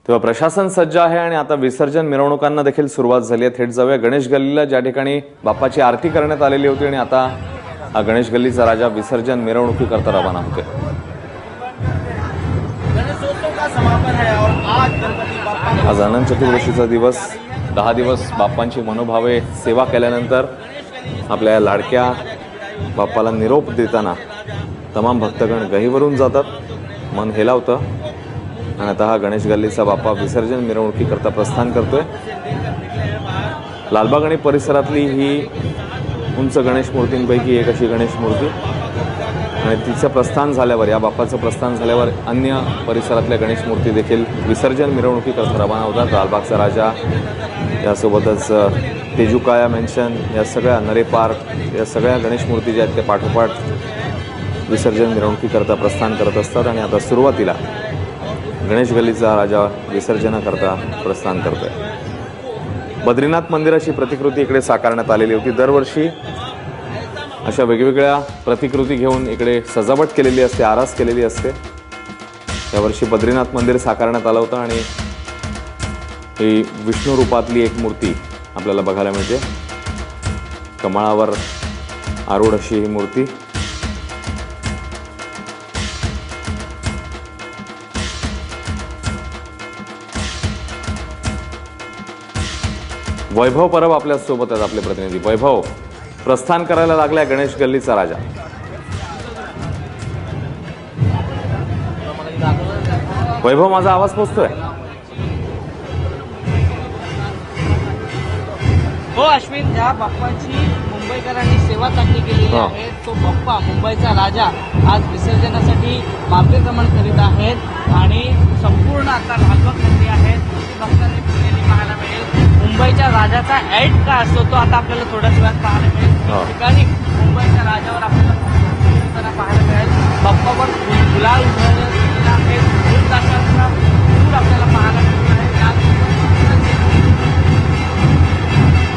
तेव्हा प्रशासन सज्ज आहे आणि आता विसर्जन मिरवणुकांना देखील सुरुवात झाली आहे। थेट जाऊया गणेश गल्लीला, ज्या ठिकाणी बाप्पाची आरती करण्यात आलेली होती आणि आता हा गणेश गल्लीचा राजा विसर्जन मिरवणुकीकरता रवाना होते। आज अनंत चतुर्दशीचा दिवस, 10 दिवस बाप्पांची मनोभावे सेवा केल्यानंतर आपल्या लाडक्या बाप्पाला निरोप देताना तमाम भक्तगण गहीवरून जातात, मन हेलावतं आणि आता हा गणेश गल्लीचा बाप्पा विसर्जन मिरवणुकीकरता प्रस्थान करतोय। लालबाग आणि परिसरातली ही उंच गणेश मूर्तींपैकी एक अशी गणेश मूर्ती आणि तिचं प्रस्थान झाल्यावर, या बाप्पाचं प्रस्थान झाल्यावर अन्य परिसरातल्या गणेश मूर्ती देखील विसर्जन मिरवणुकीकरता रवाना होतात। लालबागचा राजा, यासोबतच तेजुकाया मेन्शन, या सगळ्या नरे पार्क, या सगळ्या गणेश मूर्ती ज्या आहेत त्या पाठोपाठ विसर्जन मिरवणुकीकरता प्रस्थान करत असतात आणि आता सुरुवातीला गणेश गल्लीचा राजा विसर्जनाकरता प्रस्थान करतोय। बद्रीनाथ मंदिराची प्रतिकृती इकडे साकारण्यात आलेली होती। दरवर्षी अशा वेगवेगळ्या प्रतिकृती घेऊन इकडे सजावट केलेली असते, आरास केलेली असते। यावर्षी बद्रीनाथ मंदिर साकारण्यात आलं होतं आणि ही विष्णू रूपातली एक मूर्ती आपल्याला बघायला मिळते। कमळावर आरूढ अशी ही मूर्ती। वैभव परब आपल्या सोबत आहेत, आपले प्रतिनिधी वैभव। प्रस्थान करायला लागलाय गणेश गल्लीचा राजा। वैभव, माझा आवाज पोहोचतोय? हो अश्विन, ज्या बाप्पाची मुंबईकरांनी सेवा चांगली केलेली आहे तो बाप्पा मुंबईचा राजा आज विसर्जनासाठी मार्गक्रमण करीत आहेत आणि संपूर्ण आता लालबाग मंदिर आहेत भक्तांनी फुललेली पाहायला मिळेल। मुंबईच्या राजाचा ऍड का असतो तो आता आपल्याला थोड्याच वेळात पाहायला मिळेल। ठिकाणी मुंबईच्या राजावर आपल्याला पाहायला मिळेल। बाप्पावर गुलाल उधळलेला आहे, फूल ताशाचा फूल आपल्याला पाहायला मिळत आहे।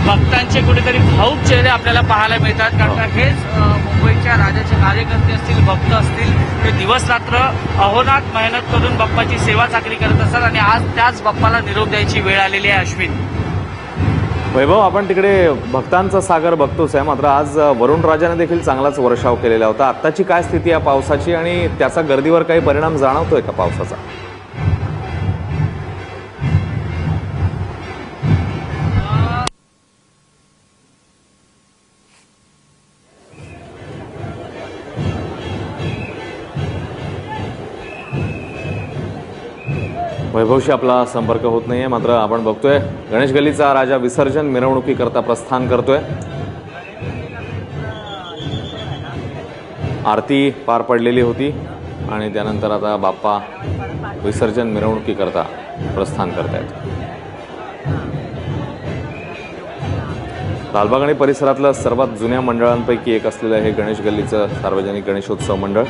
भक्तांचे कुठेतरी भाऊक चेहरे आपल्याला पाहायला मिळतात, कारण हेच मुंबईच्या राजाचे कार्यकर्ते असतील, भक्त असतील, ते दिवस रात्र अहोरात्र मेहनत करून बाप्पाची सेवा चाकरी करत असतात आणि आज त्याच बाप्पाला निरोप द्यायची वेळ आलेली आहे। अश्विन, वैभव, आपण तिकडे भक्तांचा सागर बघतोच आहे, मात्र आज वरुण राजाने देखील चांगलाच वर्षाव केलेला होता। आत्ताची काय स्थिती आहे पावसाची आणि त्याचा गर्दीवर काही परिणाम जाणवतोय का पावसाचा? वैभवशी आपला संपर्क होत नाहीये, मात्र आपण बघतोय गणेश गल्लीचा राजा विसर्जन मिरवणुकीकरता प्रस्थान करतोय। आरती पार पडलेली होती आणि त्यानंतर आता बाप्पा विसर्जन मिरवणुकीकरता प्रस्थान करतायत। लालबाग आणि परिसरातलं सर्वात जुन्या मंडळांपैकी एक असलेलं हे गणेश गल्लीचं सार्वजनिक गणेशोत्सव मंडळ।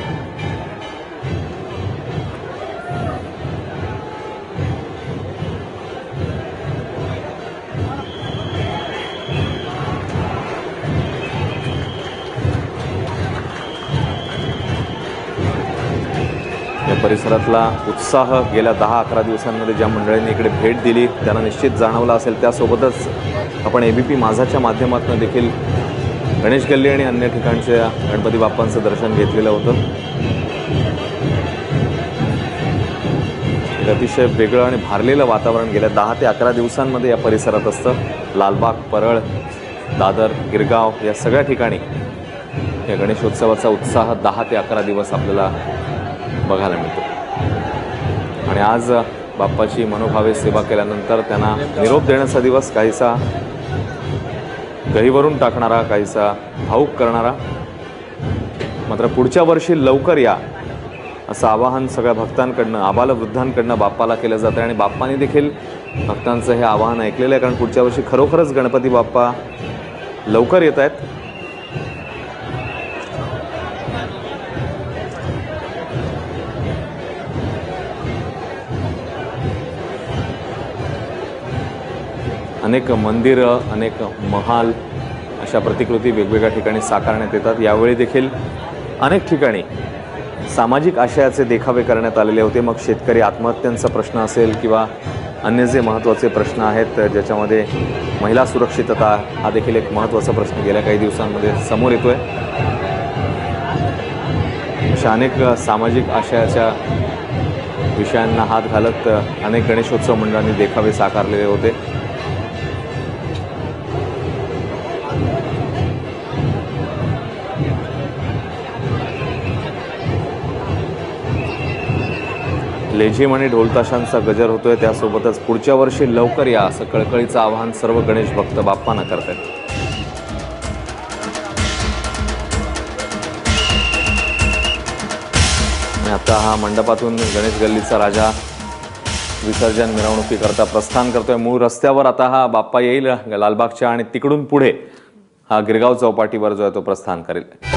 परिसरातला उत्साह गेल्या 10-11 दिवसांमध्ये ज्या मंडळींनी इकडे भेट दिली त्यांना निश्चित जाणवला असेल। त्यासोबतच आपण एबीपी माझाच्या माध्यमातून देखील गणेश गल्ली आणि अन्य ठिकाणच्या गणपती बाप्पांचं दर्शन घेतलेलं होतं। एक अतिशय वेगळं आणि भारलेलं वातावरण गेल्या 10 ते 11 दिवसांमध्ये या परिसरात असतं। लालबाग, परळ, दादर, गिरगाव या सगळ्या ठिकाणी या गणेशोत्सवाचा उत्साह 10 ते 11 दिवस आपल्याला बघायला मिळतो आणि आज बाप्पाची मनोभावे सेवा केल्यानंतर त्यांना निरोप देण्याचा दिवस काहीसा गहीवरून टाकणारा, काहीसा भावुक करणारा। मात्र पुढच्या वर्षी लवकर या असं आवाहन सगळ्या भक्तांकडनं, आबालवृद्धांकडनं बाप्पाला केलं जातं आणि बाप्पाने देखील भक्तांचं हे आवाहन ऐकलेलं आहे, कारण पुढच्या वर्षी खरोखरच गणपती बाप्पा लवकर येत आहेत। अनेक मंदिरं, अनेक महाल अशा प्रतिकृती वेगवेगळ्या ठिकाणी साकारण्यात येतात। यावेळी देखील अनेक ठिकाणी सामाजिक आशयाचे देखावे करण्यात आलेले होते. मग शेतकरी आत्महत्यांचा प्रश्न असेल किंवा अन्य जे महत्त्वाचे प्रश्न आहेत ज्याच्यामध्ये महिला सुरक्षितता हा देखील एक महत्त्वाचा प्रश्न गेल्या काही दिवसांमध्ये समोर येतोय. अशा अनेक सामाजिक आशयाच्या विषयांना हात घालत अनेक गणेशोत्सव मंडळांनी देखावे साकारलेले होते. लेझिम आणि ढोलताशांचा गजर होतोय. त्यासोबतच पुढच्या वर्षी लवकर या असं कळकळीचं आवाहन सर्व गणेश भक्त बाप्पांना करतात. आणि आता हा मंडपातून गणेश गल्लीचा राजा विसर्जन मिरवणुकीकरता प्रस्थान करतोय. मूळ रस्त्यावर आता हा बाप्पा येईल लालबागच्या आणि तिकडून पुढे हा गिरगाव चौपाटीवर जो आहे तो प्रस्थान करेल.